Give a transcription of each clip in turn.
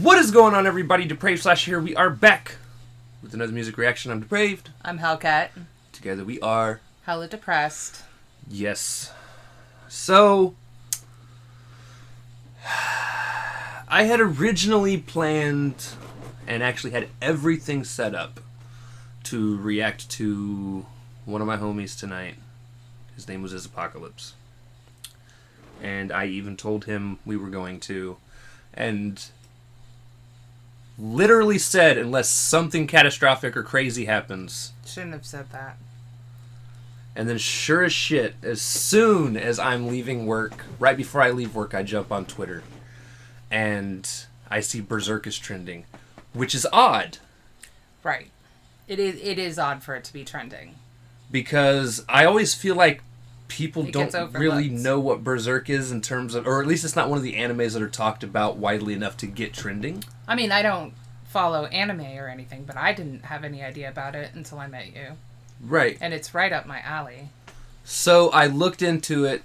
What is going on, everybody? Depraved Slash here. We are back with another music reaction. I'm Depraved. I'm Hellcat. Together we are... HellaDepraved. Yes. So... I had originally planned and actually had everything set up to react to one of my homies tonight. His name was Apocalypse. And I even told him we were going to. And... literally said, unless something catastrophic or crazy happens. Shouldn't have said that. And then sure as shit, as soon as I'm leaving work, right before I leave work, I jump on Twitter. And I see Berserk is trending. Which is odd. Right. It is odd for it to be trending. Because I always feel like people don't overlooked. really know what Berserk is in terms of... or at least it's not one of the animes that are talked about widely enough to get trending. I mean, I don't follow anime or anything, but I didn't have any idea about it until I met you. Right. And it's right up my alley. So I looked into it,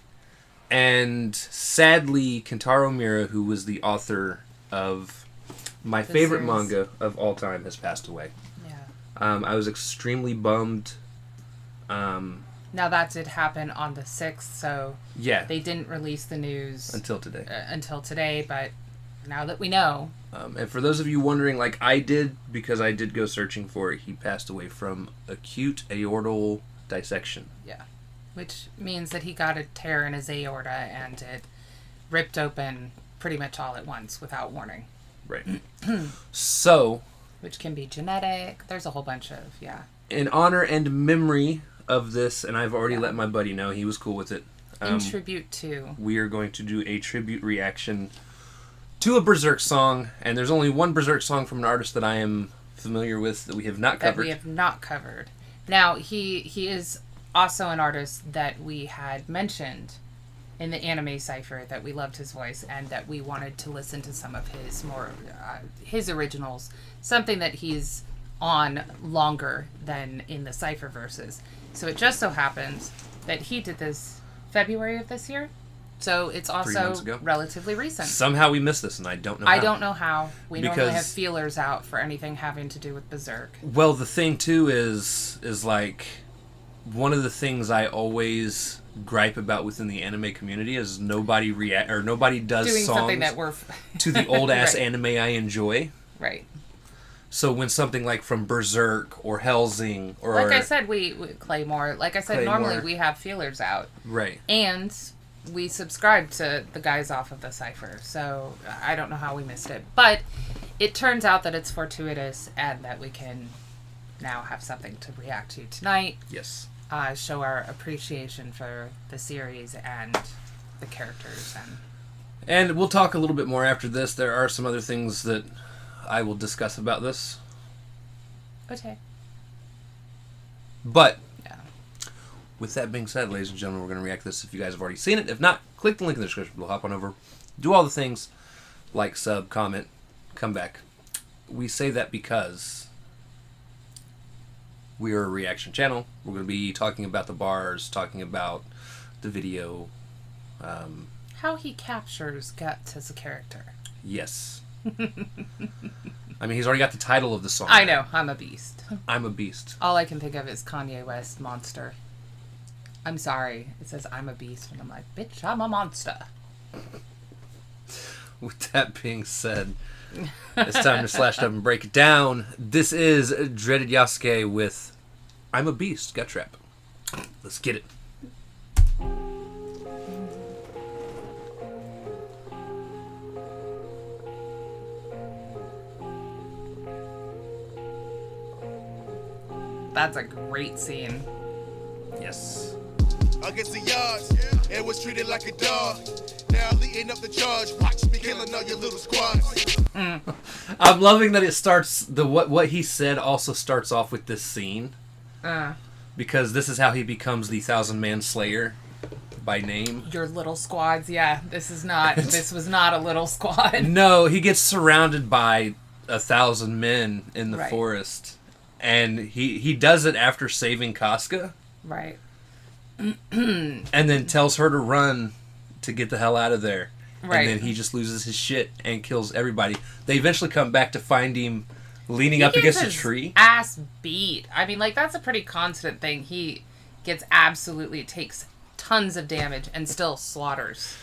and sadly, Kentaro Miura, who was the author of my favorite manga of all time, has passed away. Yeah. I was extremely bummed. Now that did happen on the 6th, so yeah, they didn't release the news until today. But now that we know. And for those of you wondering, like I did, because I did go searching for it, he passed away from acute aortal dissection. Yeah. Which means that he got a tear in his aorta and it ripped open pretty much all at once without warning. Right. So... which can be genetic. There's a whole bunch of, yeah. In honor and memory of this, and I've already let my buddy know, he was cool with it. In tribute to... we are going to do a tribute reaction to a Berserk song, and there's only one Berserk song from an artist that I am familiar with that we have not covered. Now, he is also an artist that we had mentioned in the anime cipher, that we loved his voice and that we wanted to listen to some of his more his originals, something that he's on longer than in the cipher verses. So it just so happens that he did this February of this year. So it's also relatively recent. Somehow we missed this, and I don't know how. I don't know how. We normally have feelers out for anything having to do with Berserk. Well, the thing, too, is like... one of the things I always gripe about within the anime community is nobody does doing songs something that we're to the old-ass right. anime I enjoy. Right. So when something like from Berserk or Hellsing or... like I said, we Claymore. Like I said, normally we have feelers out. Right. And we subscribe to the guys off of the cipher. So I don't know how we missed it. But it turns out that it's fortuitous and that we can now have something to react to tonight. Yes. Show our appreciation for the series and the characters. And we'll talk a little bit more after this. There are some other things that I will discuss about this. Okay. But, yeah. With that being said, ladies and gentlemen, we're going to react to this if you guys have already seen it. If not, click the link in the description. We'll hop on over. Do all the things. Like, sub, comment, come back. We say that because... we are a reaction channel. We're going to be talking about the bars, talking about the video. How he captures Guts as a character. Yes. I mean, he's already got the title of the song. I know. I'm a beast. I'm a beast. All I can think of is Kanye West, Monster. I'm sorry. It says I'm a beast, and I'm like, bitch, I'm a monster. With that being said... it's time to slash up and break it down. This is Dreaded Yasuke with I'm a Beast, Gut Trap. Let's get it. That's a great scene. Yes. Against the yards, and was treated like a dog. Now leading up the charge, watch me killing all your little squads. I'm loving that it starts, what he said also starts off with this scene. Because this is how he becomes the 1,000-man slayer by name. Your little squads, yeah. This was not a little squad. No, he gets surrounded by 1,000 men in the forest. And he does it after saving Casca. Right. And then tells her to run to get the hell out of there. Right. And then he just loses his shit and kills everybody. They eventually come back to find him leaning up against a tree. Ass beat. I mean, like, that's a pretty constant thing. He takes tons of damage and still slaughters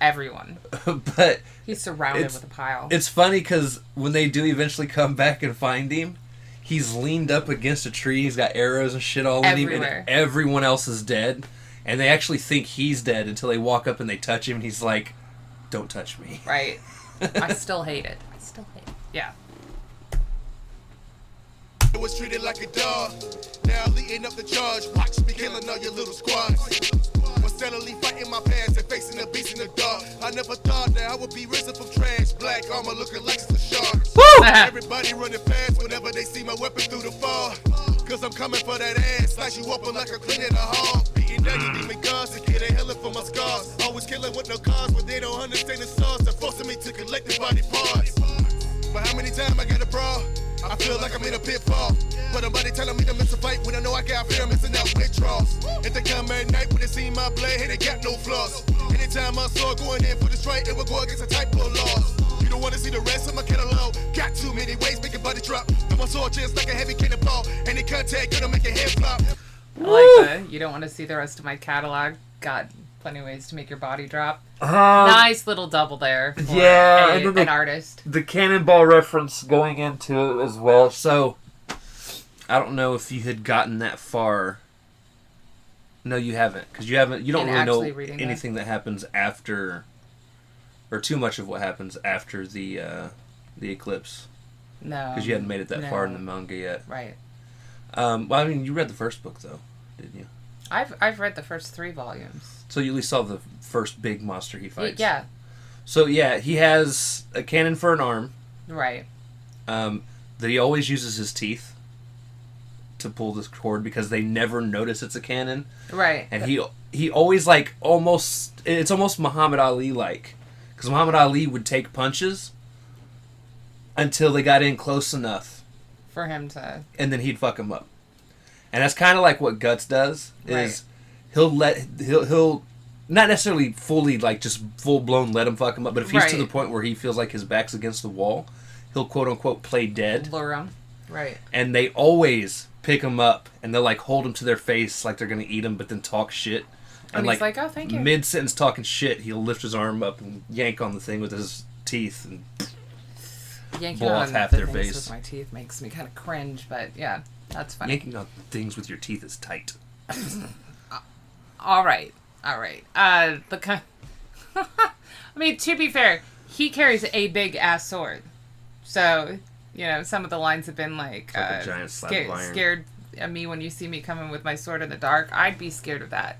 everyone. But he's surrounded with a pile. It's funny because when they do eventually come back and find him, he's leaned up against a tree. He's got arrows and shit all in him, and everyone else is dead. And they actually think he's dead until they walk up and they touch him, and he's like, "Don't touch me." Right. I still hate it. Yeah. It was treated like a dog. Now leading up the charge. Watch me killing all your little squads. Was steadily fighting my past and facing the beast in the dark. I never thought that I would be risen from trash. Black armor looking like it's a shark. Everybody running fast whenever they see my weapon through the fall. Cause I'm coming for that ass. Slice you open like a clean in a hall. Beating down your demon gods and killing healing for my scars. Always killing with no cause, but they don't understand the sauce. They're forcing me to collect the body parts. But how many times I gotta brawl? I feel like I'm in a pitfall. But nobody telling me to miss a fight when I know I got fear missing out withdrawals. If they come at night when they see my blade, hey, they got no flaws. Anytime I saw going in for the strike, it would go against a type of laws. You don't wanna see the rest of my catalog. Got too many ways, make your body drop. Through my sword just like a heavy cannonball. Any contact gonna make your head flop. I like that. You don't want to see the rest of my catalog. Got plenty of ways to make your body drop. Nice little double there for an artist. The cannonball reference going into it as well. So, I don't know if you had gotten that far. No, you haven't. Because you don't really know anything that happens after, or too much of what happens after the eclipse. No. Because you hadn't made it that far in the manga yet. Right. Well, I mean, you read the first book, though, didn't you? I've read the first 3 volumes. So you at least saw the first big monster he fights. Yeah. So yeah, he has a cannon for an arm. Right. That he always uses his teeth to pull this cord because they never notice it's a cannon. Right. And he always it's almost Muhammad Ali like, because Muhammad Ali would take punches until they got in close enough for him to, and then he'd fuck him up. And that's kind of like what Guts does. Is he'll not necessarily fully like just full blown let him fuck him up, but if he's to the point where he feels like his back's against the wall, he'll quote unquote play dead. Lure him. Right. And they always pick him up and they'll like hold him to their face like they're gonna eat him, but then talk shit. And he's like, "Oh, thank you." Mid sentence talking shit, he'll lift his arm up and yank on the thing with his teeth and yanking blow on off half the their things face. with my teeth makes me kind of cringe, but yeah, that's funny. Yanking on things with your teeth is tight. All right. I mean, to be fair, he carries a big ass sword, so some of the lines have been like a giant slab of iron. Scared of me when you see me coming with my sword in the dark. I'd be scared of that.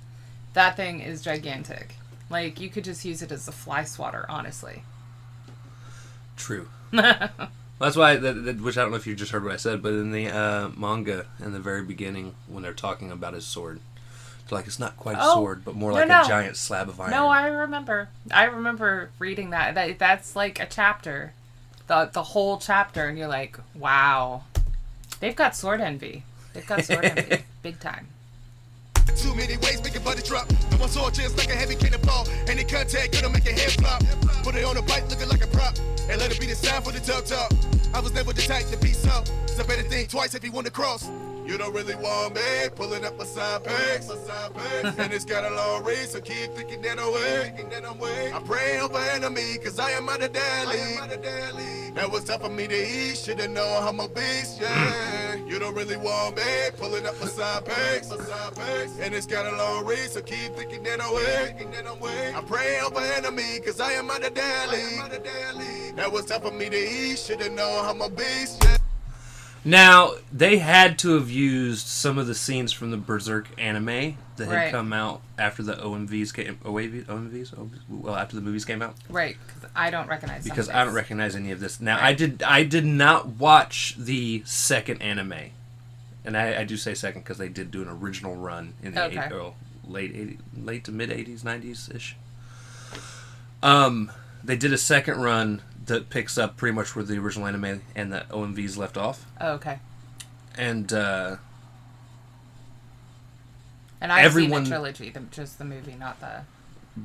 That thing is gigantic. Like, you could just use it as a fly swatter, honestly. True. That's why, which I don't know if you just heard what I said, but in the manga, in the very beginning, when they're talking about his sword, it's like it's not quite a sword, but more like a giant slab of iron. No, I remember reading that. That's like a chapter, the whole chapter, and you're like, wow, they've got sword envy. Big time. Too many ways make your body drop. Through my sword just like a heavy cannonball. Any contact gonna make your head flop. Put it on a bike looking like a prop. And let it be the sound for the tub top. I was never the type to be so. So better think twice if you want to cross. You don't really want me pulling up my side pegs. And it's got a long reach, so keep thinking that away. I pray over enemy, cause I am out of daily. That was tough for me to eat, should've known I'm a beast, yeah. You don't really want me pulling up my side pegs. And it's got a long reach, so keep thinking that away. I pray over enemy, cause I am out of daily. That was tough for me to eat, should've known I'm a beast, yeah. Now, they had to have used some of the scenes from the Berserk anime that had come out after the OMVs came... OMVs? Well, after the movies came out. Right, because I don't recognize Because I don't recognize any of this. Now, I did not watch the second anime. And I do say second because they did do an original run in the late to mid-80s, 90s-ish. They did a second run that picks up pretty much where the original anime and the OMVs left off. Oh, okay. And and I've everyone, seen the trilogy, just the movie, not the...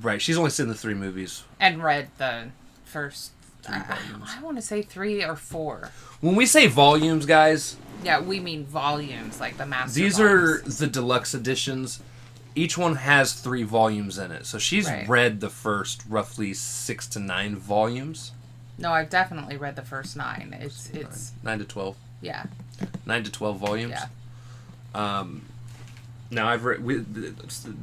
Right, she's only seen the 3 movies. And read the first... 3 volumes. I want to say 3 or 4. When we say volumes, guys... Yeah, we mean volumes, like the master These volumes. are the deluxe editions. Each one has 3 volumes in it. So she's read the first roughly 6 to 9 volumes. No, I've definitely read the first 9. It's 9 to 12. Yeah. 9 to 12 volumes. Yeah. Now I've read.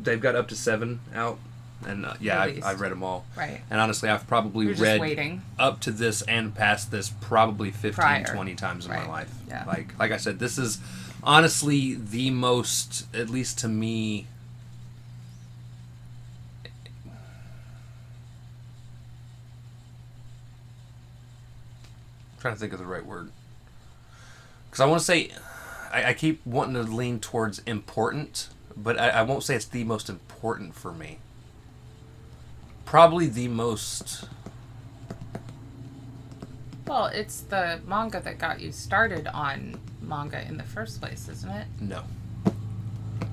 They've got up to 7 out, and I've read them all. Right. And honestly, I've probably read up to this and past this probably 20 times in my life. Yeah. Like I said, this is honestly the most, at least to me. I'm trying to think of the right word. Because I want to say, I keep wanting to lean towards important, but I won't say it's the most important for me. Probably the most... Well, it's the manga that got you started on manga in the first place, isn't it? No.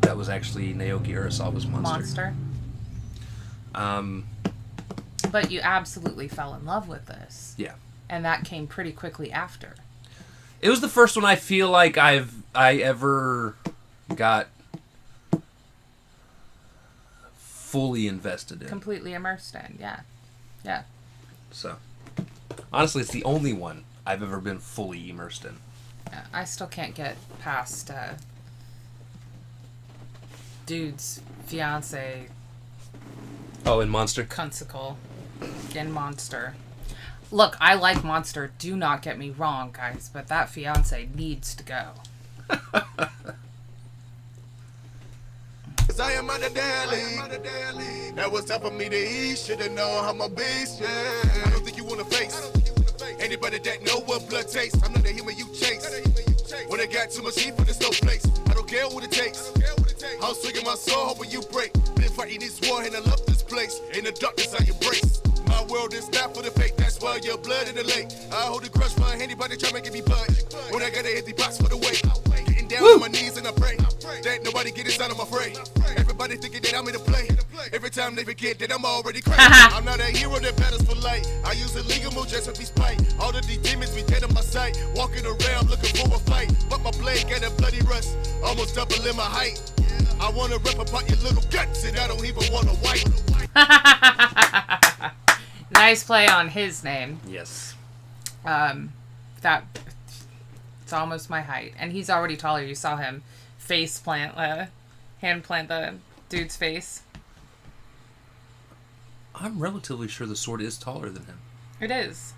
That was actually Naoki Urasawa's Monster. But you absolutely fell in love with this. Yeah. And that came pretty quickly after. It was the first one I feel like I ever got fully invested in. Completely immersed in, yeah. Yeah. So, honestly, it's the only one I've ever been fully immersed in. Yeah, I still can't get past dude's fiance. Oh, in Monster? Kunsicle in Monster. Look, I like Monster. Do not get me wrong, guys, but that fiance needs to go. Cause I am on the daily. That was tough for me to eat. Should've known how my beast, yeah. I don't think you wanna face anybody that know what blood tastes. I'm not the human you chase. When I got too much heat for this no place, I don't care what it takes. I'm swinging my soul, hoping you break. Been fighting this war and I love this place. In the darkness I embrace. My world is not for the fake, that's why your blood in the lake. I hold a crush for anybody trying to get me budge. When I got an empty box for the weight. Getting down on my knees and I pray that nobody get inside of my fray. Everybody thinking that I'm in a play. Every time they forget that I'm already crazy. I'm not a hero that battles for light. I use illegal move just to be spite. All of these demons be dead on my sight. Walking around looking for a fight. But my blade got a bloody rust. Almost double in my height. I wanna rip apart your little guts and I don't even wanna wipe. Nice play on his name. Yes. That it's almost my height, and he's already taller. You saw him hand plant the dude's face. I'm relatively sure the sword is taller than him. It is.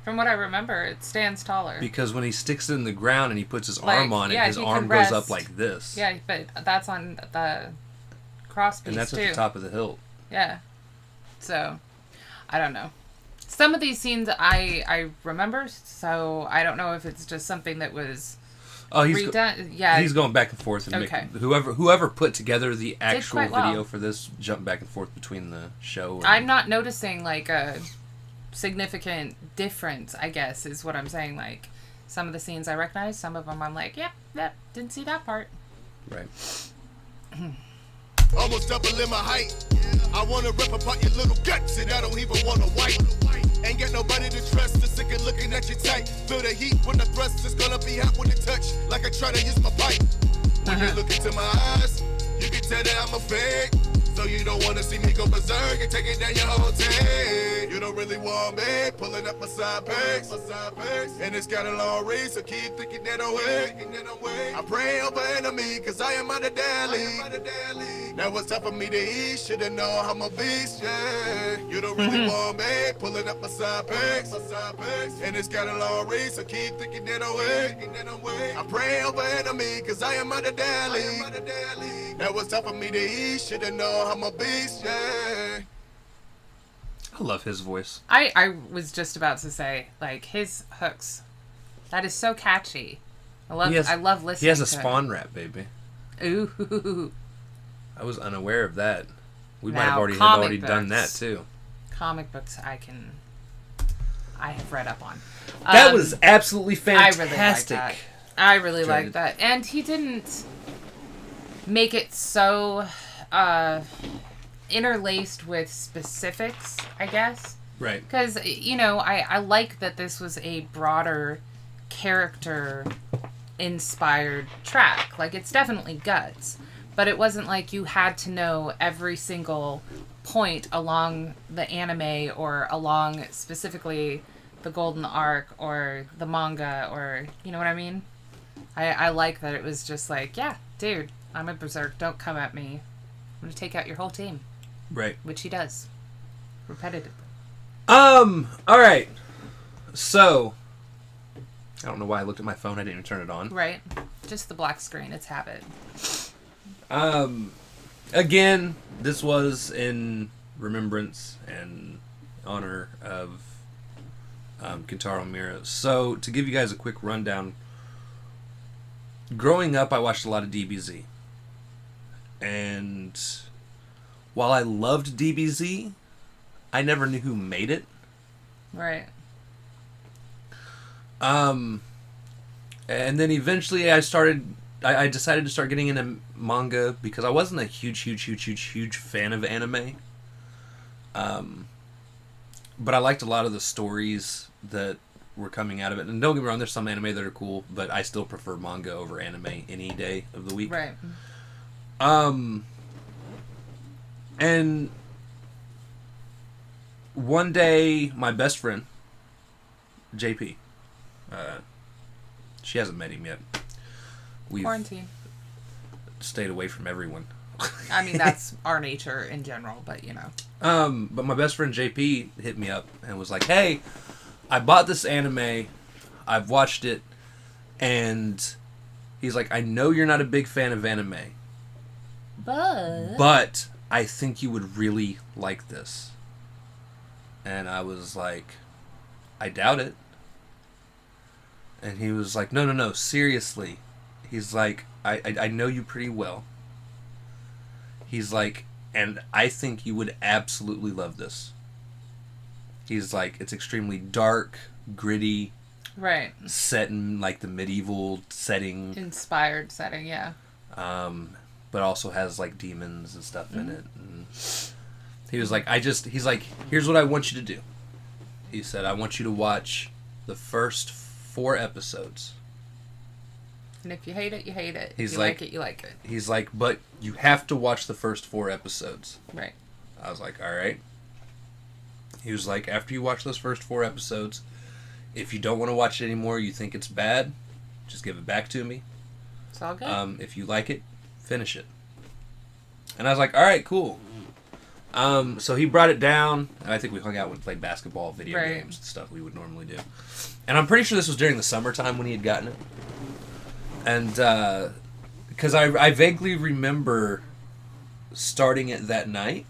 From what I remember, it stands taller. Because when he sticks it in the ground and he puts his arm on it, his arm goes up like this. Yeah, but that's on the cross piece, and that's too. at the top of the hilt. Yeah. So, I don't know. Some of these scenes I remember, so I don't know if it's just something that was redone. Yeah. He's going back and forth. And whoever put together the actual video for this jumped back and forth between the show. I'm not noticing, like, a significant difference, I guess, is what I'm saying. Like, some of the scenes I recognize, some of them I'm like, yep, didn't see that part. Right. Almost double in my height. I wanna rip apart your little guts and I don't even wanna wipe. Ain't got nobody to trust, just sick of looking at your tight. Feel the heat when the thrust is gonna be hot when it touch. Like I try to use my pipe. When you look into my eyes, you can tell that I'm a fake. So you don't wanna see me go berserk and take it down your whole tank. You don't really want me pulling up my side pegs. And it's got a long reach, so keep thinking that I'm way. I pray over enemy, cause I am on the daily. Now it's time for me to eat, should've known I'm a beast, yeah. You don't really want me pulling up my side pegs. And it's got a long reach, so keep thinking that I'm way. I pray over enemy, cause I am on the daily. Now it's time for me to eat, should've known I'm a beast, yeah. I love his voice. I was just about to say, like, his hooks. That is so catchy. I love listening to He has a Spawn rap, baby. Ooh. I was unaware of that. We might Now, have already comic done that books. too. Comic books I have read up on. That was absolutely fantastic. I really like that. I really Dreaded. like that. And he didn't make it so interlaced with specifics, I guess. Right. Because, I like that this was a broader character-inspired track. Like, it's definitely Guts. But it wasn't like you had to know every single point along the anime or along specifically the Golden Arc or the manga or, you know what I mean? I like that it was just like, yeah, dude, I'm a Berserk. Don't come at me. I'm going to take out your whole team. Right. Which he does. Repetitively. Alright. So, I don't know why I looked at my phone. I didn't even turn it on. Right. Just the black screen. It's habit. Again, this was in remembrance and honor of Kentaro Miura. So, to give you guys a quick rundown, growing up, I watched a lot of DBZ. And while I loved DBZ, I never knew who made it. Right. And then eventually I decided to start getting into manga because I wasn't a huge fan of anime. But I liked a lot of the stories that were coming out of it. And don't get me wrong, there's some anime that are cool, but I still prefer manga over anime any day of the week. Right. And one day, my best friend, JP, she hasn't met him yet. We've Quarantine. stayed away from everyone. I mean, that's our nature in general, but But my best friend JP hit me up and was like, "Hey, I bought this anime. I've watched it, and he's like, I know you're not a big fan of anime, but I think you would really like this." And I was like, "I doubt it." And he was like, No, seriously. He's like, I know you pretty well. He's like, and I think you would absolutely love this. He's like, it's extremely dark, gritty, right, set in like the medieval setting, inspired setting, yeah. But also has like demons and stuff in it. And he was like, he's like, here's what I want you to do. He said, I want you to watch the first 4 episodes. And if you hate it, you hate it. He's if you like, like it, you like it. He's like, but you have to watch the first 4 episodes. Right. I was like, all right. He was like, after you watch those first 4 episodes, if you don't want to watch it anymore, you think it's bad, just give it back to me. It's all good. If you like it, finish it. And I was like, all right, cool. So he brought it down, and I think we hung out and played basketball, video games, and stuff we would normally do. And I'm pretty sure this was during the summertime when he had gotten it. And because I vaguely remember starting it that night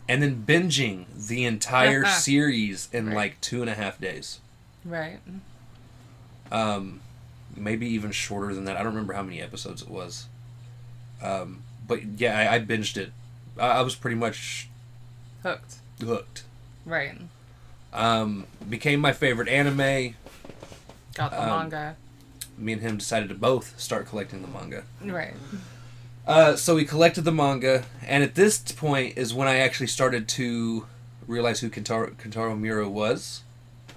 and then binging the entire series in like 2.5 days. Right. Maybe even shorter than that. I don't remember how many episodes it was. But yeah, I binged it. I was pretty much hooked. Right. Became my favorite anime. Got the manga. Me and him decided to both start collecting the manga. Right. So we collected the manga, and at this point is when I actually started to realize who Kentaro Miura was.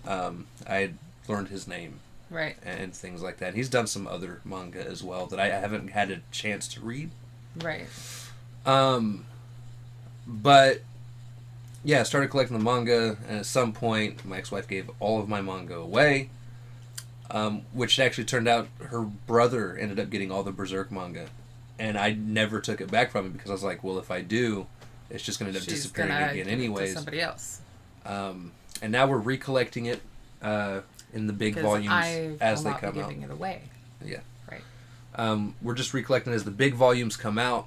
I had learned his name. Right. And things like that. And he's done some other manga as well that I haven't had a chance to read. Right. But yeah, I started collecting the manga, and at some point my ex-wife gave all of my manga away. Which actually turned out her brother ended up getting all the Berserk manga. And I never took it back from him because I was like, well, if I do, it's just going to end up disappearing again anyways. To somebody else. And now we're recollecting it in the big volumes as they come out. Giving it away. Yeah. Right. We're just recollecting as the big volumes come out.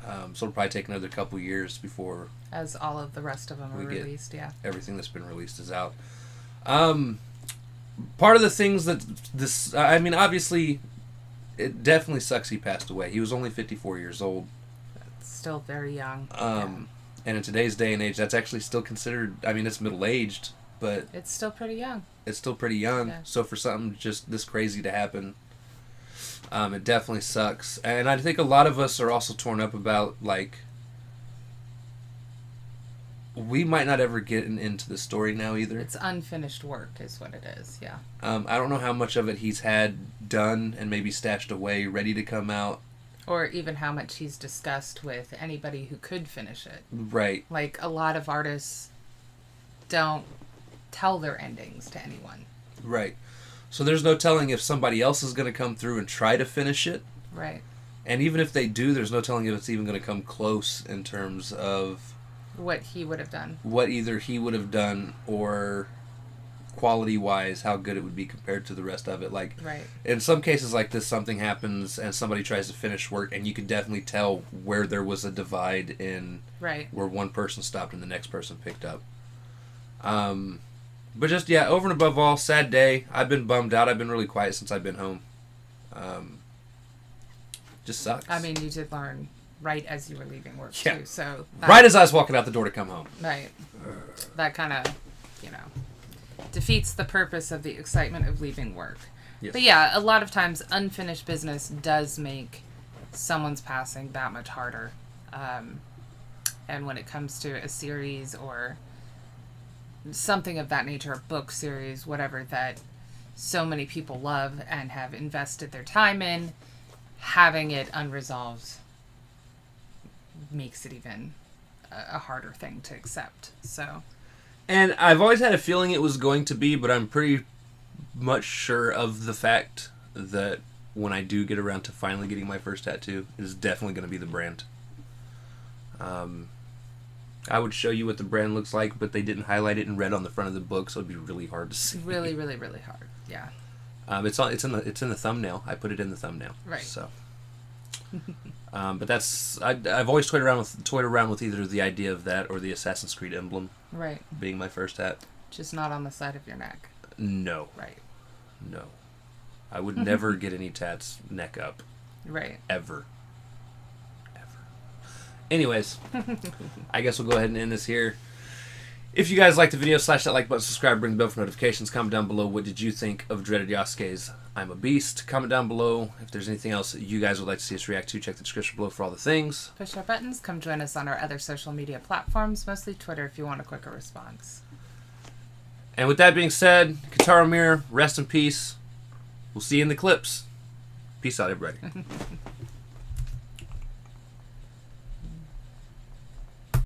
So it'll probably take another couple years before... As all of the rest of them are released, yeah. Everything that's been released is out. Part of the things that this... I mean, obviously, it definitely sucks he passed away. He was only 54 years old. That's still very young. And in today's day and age, that's actually still considered... I mean, it's middle-aged. but it's still pretty young. It's still pretty young. Yeah. So for something just this crazy to happen, it definitely sucks. And I think a lot of us are also torn up about, like, we might not ever get into the story now either. It's unfinished work is what it is, yeah. I don't know how much of it he's had done and maybe stashed away, ready to come out. Or even how much he's discussed with anybody who could finish it. Right. Like, a lot of artists don't tell their endings to anyone. Right. So there's no telling if somebody else is going to come through and try to finish it. Right. And even if they do, there's no telling if it's even going to come close in terms of what he would have done. What either he would have done or quality-wise, how good it would be compared to the rest of it. Like, right. In some cases like this, something happens and somebody tries to finish work, and you can definitely tell where there was a divide in right. where one person stopped and the next person picked up. But just, yeah, over and above all, sad day. I've been bummed out. I've been really quiet since I've been home. Just sucks. I mean, you did learn right as you were leaving work, too. So right as I was walking out the door to come home. Right. That kind of, defeats the purpose of the excitement of leaving work. Yes. But yeah, a lot of times unfinished business does make someone's passing that much harder. And when it comes to a series or something of that nature, a book series, whatever, that so many people love and have invested their time in, having it unresolved makes it even a harder thing to accept. So, and I've always had a feeling it was going to be, but I'm pretty much sure of the fact that when I do get around to finally getting my first tattoo, it is definitely going to be the brand. I would show you what the brand looks like, but they didn't highlight it in red on the front of the book, so it'd be really hard to see. Really, really, really hard. Yeah. It's in the thumbnail. I put it in the thumbnail. Right. So. But that's I've always toyed around with either the idea of that or the Assassin's Creed emblem. Right. Being my first hat. Just not on the side of your neck. No. Right. No. I would never get any tats neck up. Right. Ever. Anyways, I guess we'll go ahead and end this here. If you guys liked the video, slash that like button, subscribe, ring the bell for notifications. Comment down below what did you think of Dreaded Yasuke's I'm a Beast. Comment down below if there's anything else that you guys would like to see us react to. Check the description below for all the things. Push our buttons. Come join us on our other social media platforms, mostly Twitter if you want a quicker response. And with that being said, Kentaro Miura, rest in peace. We'll see you in the clips. Peace out, everybody.